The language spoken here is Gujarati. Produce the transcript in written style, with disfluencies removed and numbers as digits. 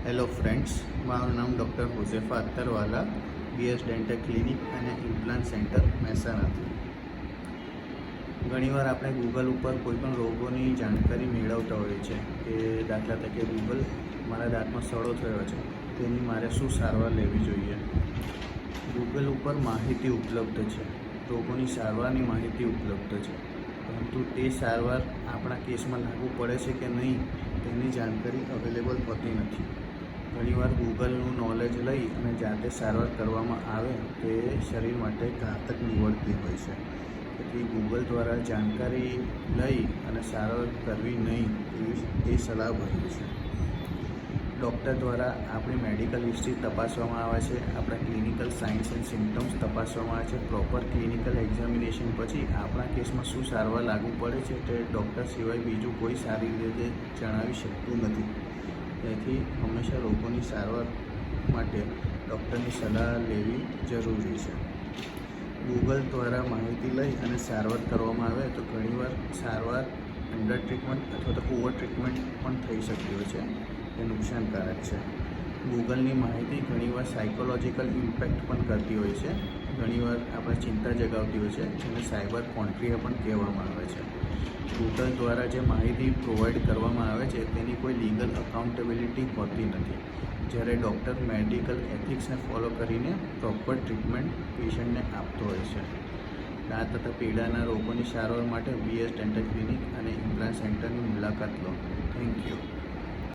હેલો ફ્રેન્ડ્સ, મારું નામ doctor Huzefa અત્તરવાલા, BS dental clinic અને ઇમ્પ્લાન્ટ સેન્ટર મહેસાણાથી. ઘણીવાર આપણે ગૂગલ ઉપર કોઈપણ રોગોની જાણકારી મેળવતા હોઈએ છીએ કે દાખલા તરીકે ગૂગલ મારા દાંતમાં સડો થયો છે, તેની મારે શું સારવાર લેવી જોઈએ. ગૂગલ ઉપર માહિતી ઉપલબ્ધ છે, રોગોની સારવારની માહિતી ઉપલબ્ધ છે, પરંતુ તે સારવાર આપણા કેસમાં લાગુ પડે છે કે નહીં તેની જાણકારી અવેલેબલ હોતી નથી. ઘણીવાર ગૂગલનું નોલેજ લઈ અને જાતે સારવાર કરવામાં આવે તે શરીર માટે ઘાતક નીવડતી હોય છે. તેથી ગૂગલ દ્વારા જાણકારી લઈ અને સારવાર કરવી નહીં એ સલાહભર્યું છે. ડૉક્ટર દ્વારા આપણી મેડિકલ હિસ્ટ્રી તપાસવામાં આવે છે, આપણા ક્લિનિકલ સાઇન્સ એન્ડ સિમ્ટમ્સ તપાસવામાં આવે છે. પ્રોપર ક્લિનિકલ એક્ઝામિનેશન પછી આપણા કેસમાં શું સારવાર લાગુ પડે છે તે ડૉક્ટર સિવાય બીજું કોઈ સારી રીતે જણાવી શકતું નથી. તેથી હંમેશા રોગોની સારવાર માટે ડૉક્ટરની સલાહ લેવી જરૂરી છે. ગૂગલ દ્વારા માહિતી લઈ અને સારવાર કરવામાં આવે તો ઘણીવાર સારવાર અંડર ટ્રીટમેન્ટ અથવા તો ઓવર ટ્રીટમેન્ટ પણ થઈ શકતી હોય છે, તે નુકસાનકારક છે. ગૂગલની માહિતી ઘણીવાર સાયકોલોજીકલ ઇમ્પેક્ટ પણ કરતી હોય છે, ઘણીવાર આપણે ચિંતા જગાવતી હોય છે, જેને સાયબર કોન્ટ્રીયા પણ કહેવામાં આવે છે. ગૂગલ દ્વારા જે માહિતી પ્રોવાઈડ કરવામાં આવે છે તેની કોઈ લીગલ અકાઉન્ટેબિલિટી હોતી નથી, જ્યારે ડૉક્ટર મેડિકલ એથિક્સને ફોલો કરીને પ્રોપર ટ્રીટમેન્ટ પેશન્ટને આપતો હોય છે. દાંત તથા પીડાના રોગોની સારવાર માટે બીએસ ડેન્ટલ ક્લિનિક અને ઇમ્પ્લાન્ટ સેન્ટરની મુલાકાત લો. Thank you.